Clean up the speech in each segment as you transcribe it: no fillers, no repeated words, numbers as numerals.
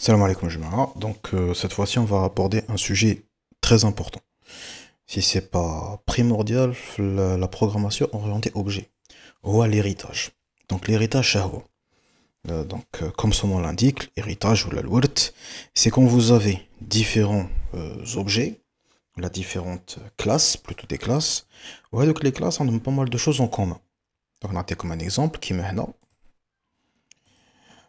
Salam alaikum jama'a. Donc cette fois-ci on va aborder un sujet très important. Si c'est pas primordial, la programmation orientée objet. Ou à l'héritage. Donc l'héritage shahwa. Comme son nom l'indique, l'héritage ou la l'ouert, c'est quand vous avez différents objets, la différentes classes, plutôt des classes. Ouais, donc les classes ont pas mal de choses en commun. Donc on a comme un exemple qui maintenant,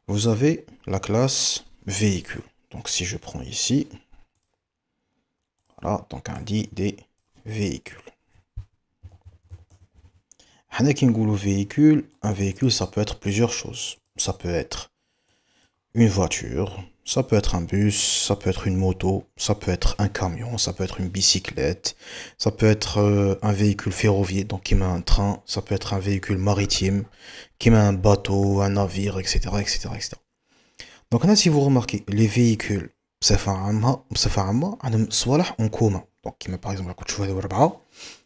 vous avez la classe véhicule. Donc si je prends ici, voilà, donc on dit des véhicules. Un véhicule, ça peut être plusieurs choses. Ça peut être une voiture, ça peut être un bus, ça peut être une moto, ça peut être un camion, ça peut être une bicyclette, ça peut être un véhicule ferroviaire, donc qui met un train, ça peut être un véhicule maritime, qui met un bateau, un navire, etc., etc., etc. Donc là, si vous remarquez, les véhicules, بصفة عامة عندهم صوالح en commun. Donc, par exemple, quand tu vois les أربعة,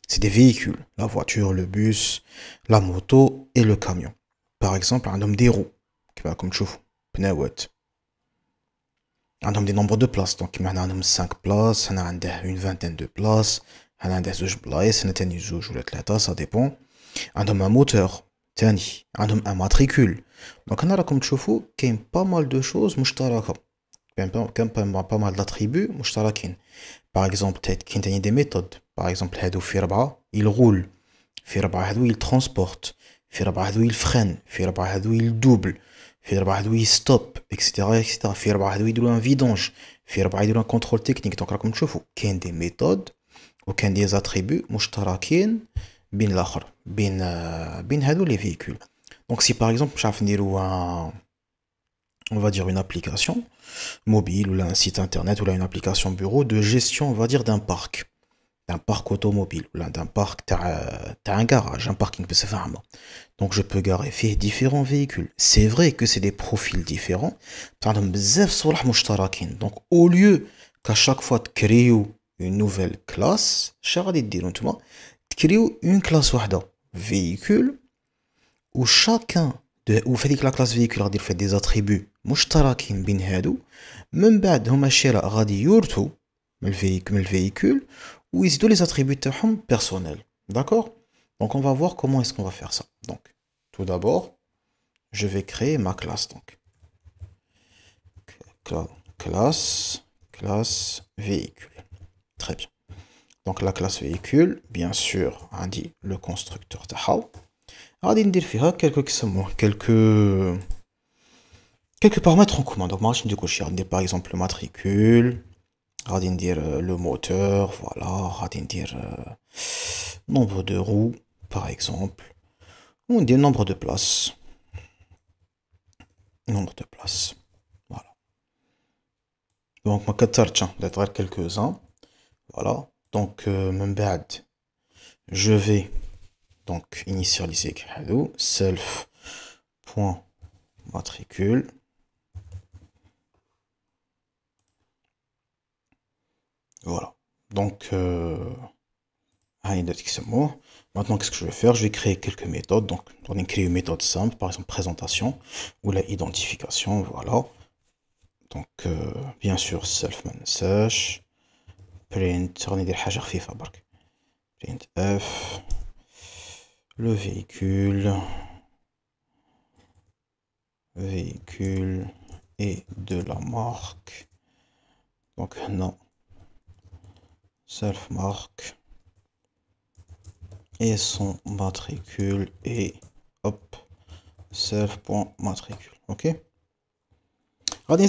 c'est des véhicules. La voiture, le bus, la moto et le camion. Par exemple, عندهم des roues. Comme tu vois, pneuات. عندهم des nombres de places. Donc, هنا عندهم 5 places, هنا عنده une vingtaine de places, هنا عنده زوج بلايص, هنا تاني زوج ولا ثلاثة, ça dépend. عندهم un moteur. تاني عندهم un matricule. Donc, هنا راكم تشوفوا كاين pas mal de choses مشتركة. Pas mal d'attributs مشتركين. Par exemple, كاين تاني des méthodes. Par exemple, هادو في ربعة il roule. في ربعة هادو il transporte. في ربعة هادو il freine. في ربعة هادو il double. في ربعة هادو il stop, etc. etc. في ربعة هادو يديروا un vidange. في ربعة يديروا un contrôle technique. Donc راكم تشوفوا كاين des méthodes وكاين des attributs مشتركين بين الآخر. بين هادو les véhicules. Donc si par exemple مش عارف نديروا on va dire une application mobile ou là un site internet ou là une application bureau de gestion, on va dire, d'un parc automobile ou là d'un parc, t'as un garage, un parking, c'est vraiment. Donc je peux garer fait différents véhicules. C'est vrai que c'est des profils différents. Donc au lieu qu'à chaque fois de créer une nouvelle classe, créer une classe wahda, véhicule, où chacun ou fait que la classe véhicule غادي fait des attributs مشتركين بين هادو من بعد هما الشراء غادي يورثوا من الvéhicule ويزيدوا les attributs تاعهم personnels. D'accord? Donc on va voir comment est-ce qu'on va faire ça. Donc tout d'abord, je vais créer ma classe. Donc classe véhicule. Très bien. Donc la classe véhicule, bien sûr, on dit le constructeur تاعها. غادي ندير فيها quelques paramètres en commun. Donc moi je dis que par exemple le matricule, غادي ندير le moteur, voilà, غادي ندير nombre de roues par exemple, ou ندير nombre de places. Nombre de places. Voilà. Donc ما كترتش d'être غير quelques-uns. Voilà. Donc من بعد je vais donc initialiser هادو self point matricule. Voilà. Donc, maintenant, qu'est-ce que je vais faire? Je vais créer quelques méthodes. Donc, on va créer une méthode simple, par exemple présentation ou la identification. Voilà. Donc, bien sûr, self manage, print, on est des print f, le véhicule et de la marque. Donc, non. Self marque et son matricule et hop self.matricule. Ok. Alors une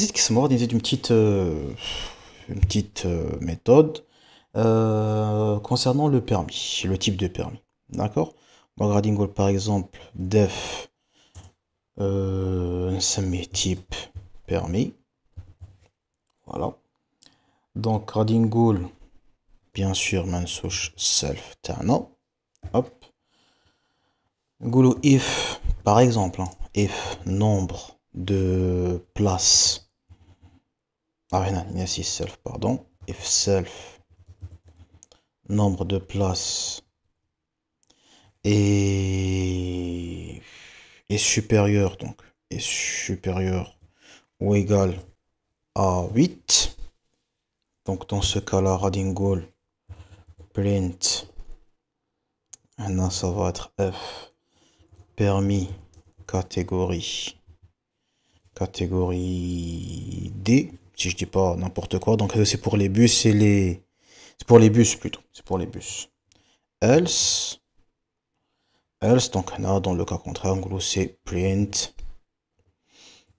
petite méthode concernant le permis, le type de permis. D'accord. Donc Radingol par exemple def type permis. Voilà. Donc Radingol bien sûr mansouche self tana. Hop. Goulou if, par exemple, if nombre de places. Ah, non, ici self, pardon. If self nombre de places est supérieur, donc est supérieur ou égal à 8. Donc dans ce cas-là, غادي نقول print, maintenant ça va être F, permis, catégorie D, si je dis pas n'importe quoi. Donc c'est pour les bus et les... C'est pour les bus plutôt, c'est pour les bus. Else, donc là, dans le cas contraire, en gros, c'est print.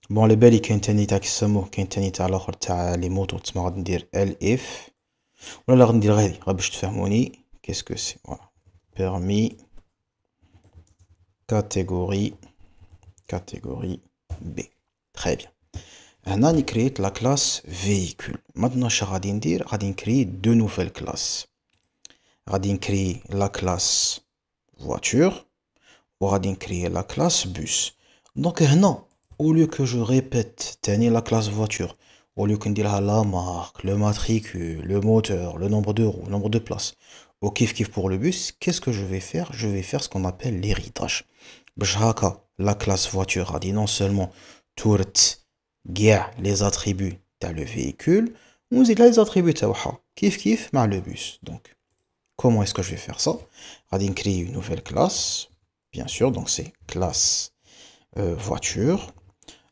Bon, les belles, كاين تاني تاع كيسموه كاين تاني تاع الاخر تاع لي موتو تسمى غادي ندير elif ولا غادي ندير غادي باش تفهموني qu'est-ce que c'est. Voilà, permis catégorie B. Très bien. هنا ني كريت la classe véhicule. Maintenant اش غادي ندير؟ غادي نكري deux nouvelles classes. غادي نكري la classe voiture وغادي نكري la classe bus. Donc هنا au lieu que je répète تاني la classe voiture, au lieu que نديرها la marque, le matricule, le moteur, le nombre de roues, le nombre de places, au kiff pour le bus, qu'est-ce que je vais faire? Je vais faire ce qu'on appelle l'héritage. باش هكا la classe voiture غادي non seulement tourte les attributs تاع le véhicule, ونزيد les attributs تاعها kiff مع le bus. Donc comment est-ce que je vais faire ça? غادي نكري une nouvelle classe, bien sûr, donc c'est classe voiture.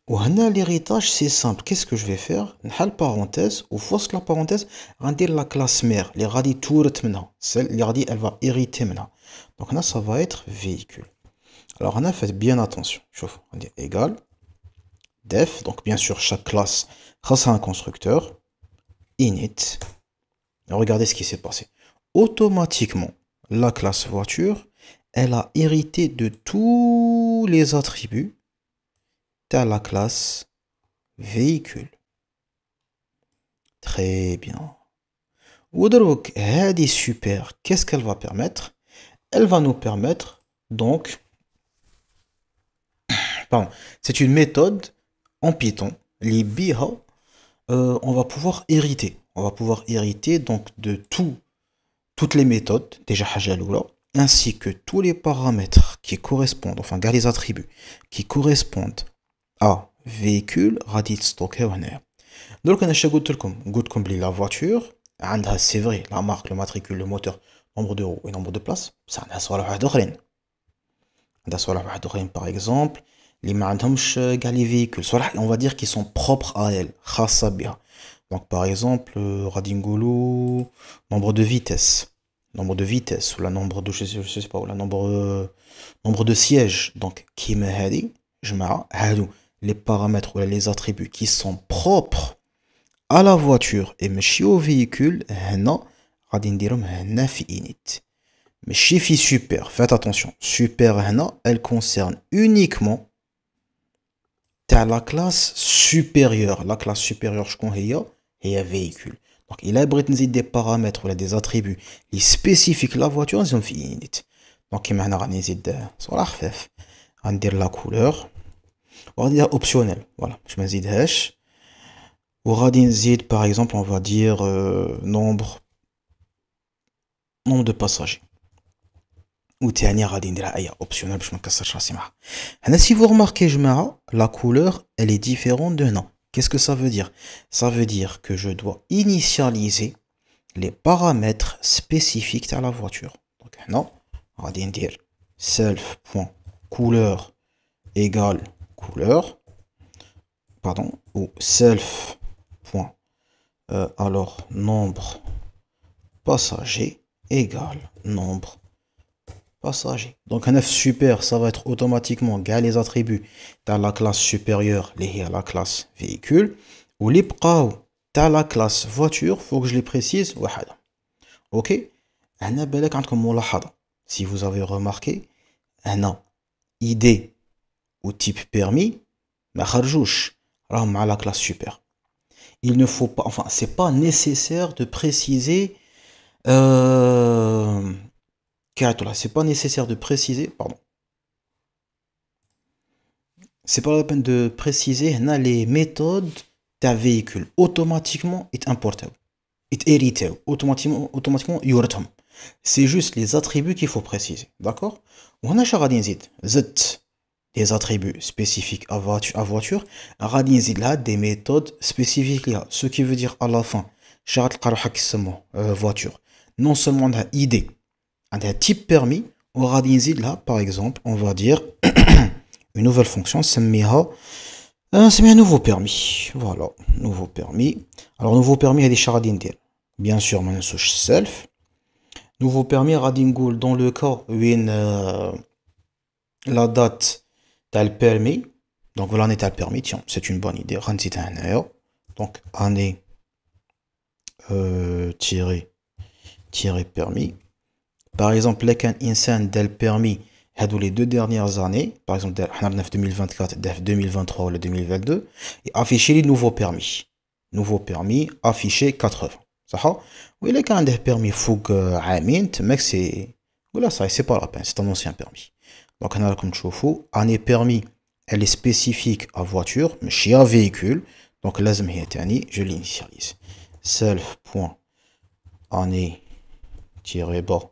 وهنا l'héritage c'est simple. Qu'est-ce que je vais faire? نحل parenthèse وفوسط la parenthèse غندير la classe mère اللي غادي تورث منها, celle اللي غادي elle va hériter منها. Donc là ça va être véhicule. Alors هنا faites bien attention. شوف غندير égal def, donc bien sûr chaque classe خاصها un constructeur init. Et regardez ce qui s'est passé. Automatiquement la classe voiture elle a hérité de tous les attributs de la classe véhicule. Très bien. Woodrook, elle est super. Qu'est-ce qu'elle va permettre? Elle va nous permettre, donc, pardon, c'est une méthode en Python, les biha, on va pouvoir hériter. On va pouvoir hériter donc de toutes les méthodes, déjà Hajaloula, ainsi que tous les paramètres qui correspondent, enfin, les attributs qui correspondent à véhicule غادي تستوكيو هنايا. Donc انا قلت لكم بلي la voiture عندها c'est vrai la marque, le matricule, le moteur, nombre de roues et nombre de places, بصح عندها صوالح واحد اخرين. Par exemple اللي ما عندهمش كاع les véhicules, صوالح on va dire qui sont propres à elle, خاصة بها. Donc par exemple غادي نقولوا nombre de vitesse ou la nombre de je sais pas, ou la nombre de sièges. Donc كيما هذه جماعة هادو les paramètres ou les attributs qui sont propres à la voiture et ماشي au véhicule, هنا غادي نديرهم هنا في init. ماشي في super, faites attention, super هنا elle concerne uniquement تاع la classe supérieure. La classe supérieure شكون هي véhicule. Donc il a بغيت نزيد des paramètres ou des attributs اللي spécifiques la voiture نزيدهم في init. Donc كيما هنا غادي نزيد صوالح خفاف, غندير la couleur وغادي نديرها optionnel, voilà, باش ما نزيدهاش. وغادي نزيد par exemple on va dire nombre de passagers. وثاني غادي نديرها اي optionnel باش ما نكسرش راسي معاها. هنا si vous remarquez جماعة la couleur elle est différente de هنا. Qu'est-ce que ça veut dire? Ça veut dire que je dois initialiser les paramètres spécifiques à la voiture. Donc هنا غادي ندير self.couleur égale couleur, pardon, ou self point alors nombre passager égale nombre passager. Donc un F super ça va être automatiquement les attributs dans la classe supérieure liés à la classe véhicule, ou les بقاو dans la classe voiture faut que je les précise وحده. OK, هنا بالك عندكم ملاحظة si vous avez remarqué هنا ID ou type permis ما خرجوش راهم مع la classe super. Il ne faut pas, enfin c'est pas nécessaire de préciser c'est pas nécessaire de préciser, pardon, c'est pas la peine de préciser هنا les méthodes d'un véhicule automatiquement est importé est hérité automatiquement يورثهم. C'est juste les attributs qu'il faut préciser, d'accord. وهنا اش غادي نزيد زدت des attributs spécifiques à voiture, غادي نزيد لها des méthodes spécifiques ليها. Ce qui veut dire à la fin, شغل تلقى روحك تسمو voiture. Non seulement عندها ID, عندها type permis, وغادي نزيد لها par exemple, on va dire une nouvelle fonction نسميها nouveau permis. Voilà, nouveau permis. Alors nouveau permis هذه اش غادي ندير. Bien sûr ما ننسوش self. Nouveau permis غادي نقول dans le cas وين la date تاع permis. Donc voilà l'année تاع permis, tiens, c'est une bonne idée. غنزيدها هنايا. Donc année tiret permis. Par exemple, les كان إنسان دار permis هادو les 2 dernières années, par exemple حنا درنا في 2024 دار في 2023 ولا 2022 et afficher les nouveaux permis. Nouveau permis affiché 80. صح؟ وإلا كان عنده permis فوق عامين تماك سي ولا صاي سي با لا بين, c'est un ancien permis. Donc هنا راكم تشوفوا année permis elle est spécifique à voiture ماشي à véhicule. Donc لازم هي تاني je l'initialise. self.année-bas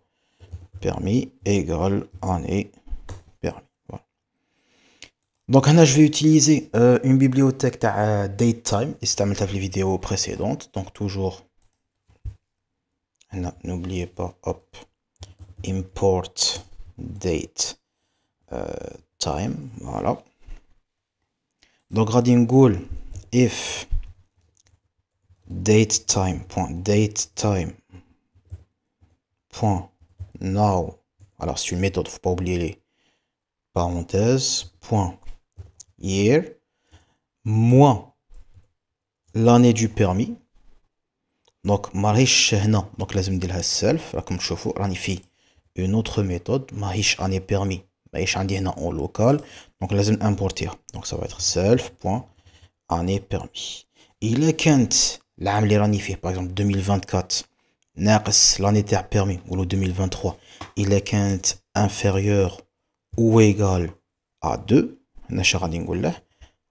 permis égale année permis. Voilà. Donc là, je vais utiliser une bibliothèque datetime, et c'est dans les vidéos précédentes. Donc toujours, n'oubliez pas, hop, import date time, voilà. Donc grading goal if datetime.now, alors c'est une méthode, faut pas oublier les parenthèses, point year, moins l'année du permis. Donc ماهيش هنا, donc لازم ندير لها self. راكم تشوفوا راني في une autre méthode ماهيش année permis, ماهيش عندي هنا en local, donc لازم importer. Donc ça va être self.année permis. إلا كانت العام اللي راني فيه par exemple 2024 ناقص l'année تاع permis ou 2023, إلا كانت inférieure ou égale à 2, ناش غادي نقول له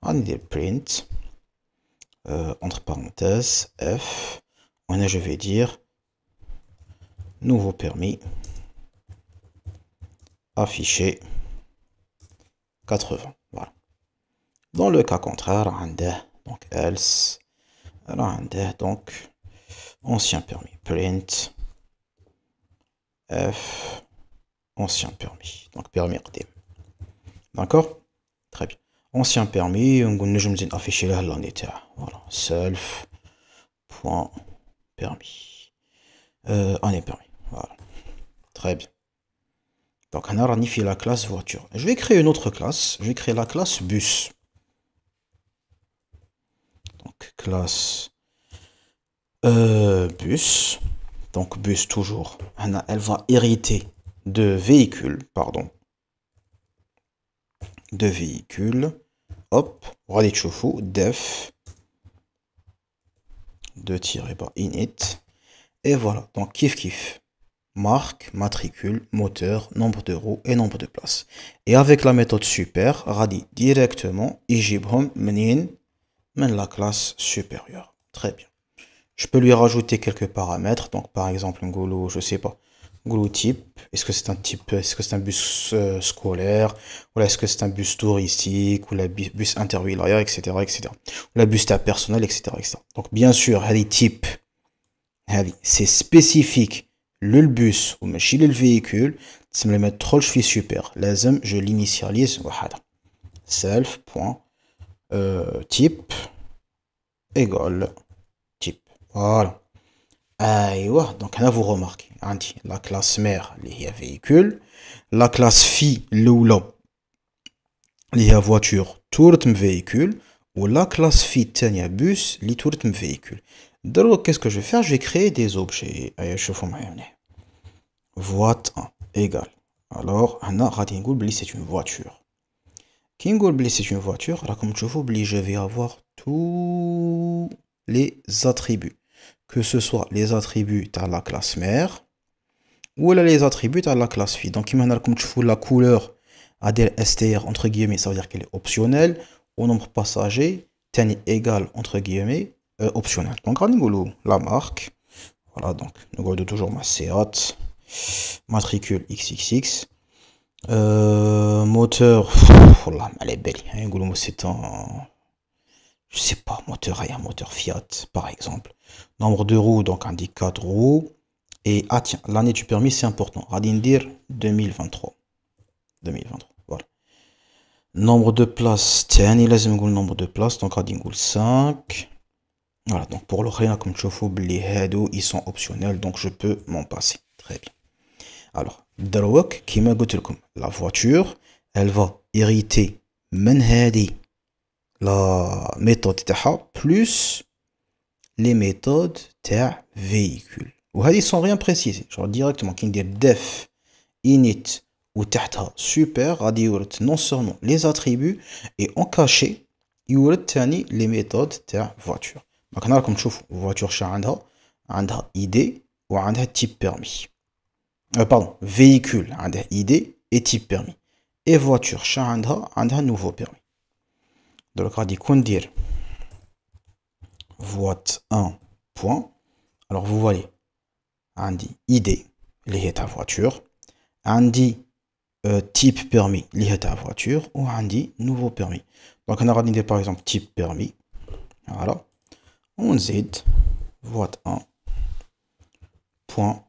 غادي ندير print entre parenthèses f. Maintenant je vais dire nouveau permis affiché 80. Voilà. Dans le cas contraire, donc else, donc ancien permis, print f ancien permis, donc permis قديم. D'accord? Très bien. Ancien permis, on va afficher l'année. Voilà, self point permis, année permis. Voilà, très bien. Donc on a ranifié la classe voiture. Je vais créer une autre classe. Je vais créer la classe bus. Donc classe bus. Donc bus toujours. Elle va hériter de véhicules, pardon. De véhicules. Hop, on va aller chauffer def de-bas init. Et voilà, donc kiff kiff. Marque, matricule, moteur, nombre de roues et nombre de places. Et avec la méthode super, radi directement, يجيبهم منين من la classe supérieure. Très bien. Je peux lui rajouter quelques paramètres. Donc par exemple, ngolo, je sais pas, ngolo type. Est-ce que c'est un type, est-ce que c'est un bus scolaire, ou est-ce que c'est un bus touristique, ou la bus interwilaya, etc., etc. Ou la bus personnel, etc., etc. Donc bien sûr, les types, c'est spécifique. Le bus ou le véhicule, ça me le met trop, je suis super. Lazem, je l'initialise. Self.type égale type. Voilà. Aïwa, donc là vous remarquez, la classe mère, il y a véhicule, la classe fille, l'oula, il y a voiture, tourne véhicule, ou la classe fille, il y a bus, il tourne véhicule. Donc, qu'est-ce que je vais faire? Je vais créer des objets. Voit 1 égale. Alors, c'est une voiture. Kingoul c'est une voiture. Là, comme je vais avoir tous les attributs. Que ce soit les attributs de la classe mère ou les attributs de la classe fille. Donc, comme tu vois la couleur à dire STR entre guillemets, ça veut dire qu'elle est optionnelle. Au nombre passager, ten égale entre guillemets optionnel. Donc, la marque. Voilà, donc, nous avons toujours ma Seat, matricule XXX. Moteur, والله ما على بالي نقولوا c'est un je sais pas moteur un moteur Fiat par exemple. Nombre de roues donc indique 4 roues et ah tiens l'année du permis c'est important غادي ندير 2023 voilà. Nombre de places تاني لازم نقول nombre de places donc غادي نقول 5. Voilà, donc pour l'Ukraine, comme tu vois, les هادو ils sont optionnels, donc je peux m'en passer. Très bien. Alors, دروك كيما قلت لكم la voiture, elle va hériter من هادي la méthode تاعها plus les méthodes تاع véhicule. وهادي sont rien précisé. Genre directement كي ندير def init وتحتها super غادي يورد non seulement les attributs et en caché يورد تاني les méthodes تاع voiture. Donc هنا راكم تشوفوا voiture شا عندها ID وعندها type permis. Pardon, véhicule عندها ID et type permis. Et voiture شا عندها nouveau permis. Donc غادي يكون ندير voit 1 point. Alors vous voyez عندي ID اللي هي تاع voiture عندي type permis اللي هي تاع voiture وعندي nouveau permis. Donc أنا غادي ندير par exemple type permis. Voilà. On zid voit 1 point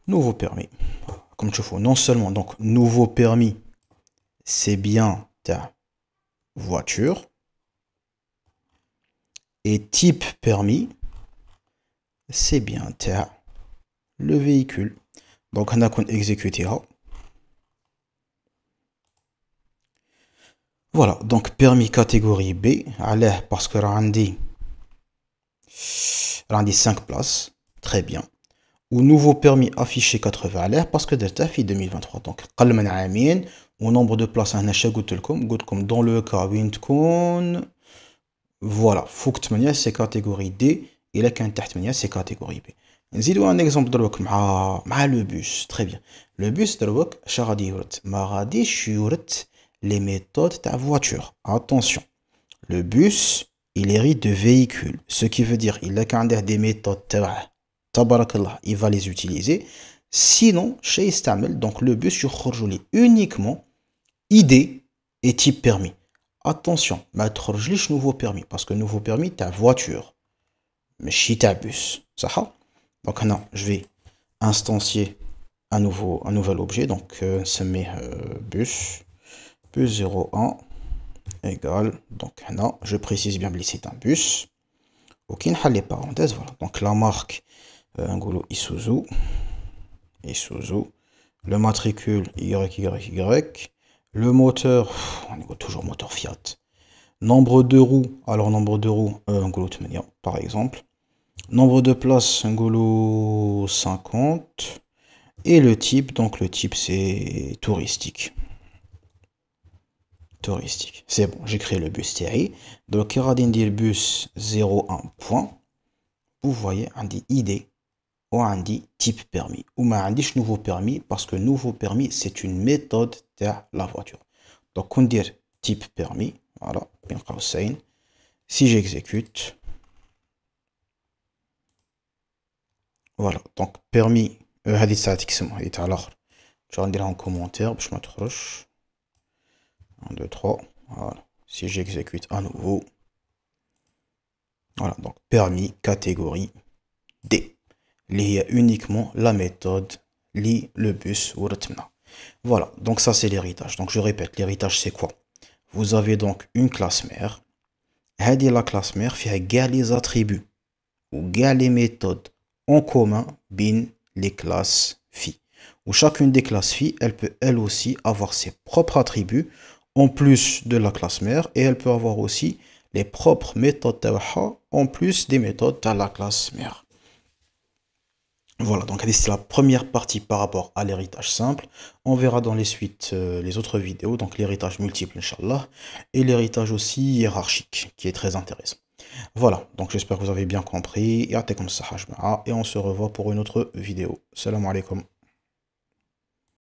nouveau permis. Comme tu vois, non seulement donc nouveau permis c'est bien ta voiture et type permis c'est bien ta le véhicule. Donc on a qu'on exécuter. Voilà, donc permis catégorie B, parce que Randy 5 places, très bien. Ou nouveau permis affiché 80 à l'air parce que Delta fait 2023. Donc, au nombre de places, dans le cas où voilà, faut que c'est catégorie D et la quinte c'est catégorie B. نزيدو un exemple دروك مع le bus, très bien. Le bus دروك شا غادي يورد ما غاديش يورد les méthodes de voiture. Attention, le bus, il hérite de véhicules. Ce qui veut dire il a des méthodes, tabarakallah, il va les utiliser. Sinon, chez Istamel, donc le bus, il uniquement ID et type permis. Attention, mais tu nouveau permis, parce que nouveau permis, ta voiture. Mais chez ta bus. Ça va? Donc, non, je vais instancier un nouvel objet. Donc, ça met bus. Bus 01 égale, donc là, je précise bien que c'est un bus. Ok, les parenthèses, voilà. Donc la marque, Isuzu, le matricule YYY, le moteur, on est toujours moteur Fiat. Nombre de roues, alors nombre de roues, par exemple. Nombre de places, 50. Et le type, donc le type c'est touristique. C'est bon, j'ai créé le bus TI. Donc, il y a le bus 01 point. Vous voyez, on dit ID ou on dit type permis. Ou on dit nouveau permis parce que nouveau permis, c'est une méthode de la voiture. Donc, on dit type permis. Voilà, si j'exécute. Voilà, donc permis. Alors, je vais dire en commentaire. Je m'accroche. 1, 2, 3, voilà. Si j'exécute à nouveau, voilà, donc permis catégorie D. Il y a uniquement la méthode li le bus ou retmna. Voilà, donc ça c'est l'héritage. Donc je répète, l'héritage c'est quoi? Vous avez donc une classe mère. Hadi la classe mère fait les attributs ou les méthodes en commun bin les classes filles. Où chacune des classes filles, elle peut elle aussi avoir ses propres attributs en plus de la classe mère et elle peut avoir aussi les propres méthodes en plus des méthodes de la classe mère. Voilà, donc c'est la première partie par rapport à l'héritage simple. On verra dans les suites les autres vidéos, donc l'héritage multiple, Inch'Allah, et l'héritage aussi hiérarchique, qui est très intéressant. Voilà, donc j'espère que vous avez bien compris. Et on se revoit pour une autre vidéo. Salam alaikum.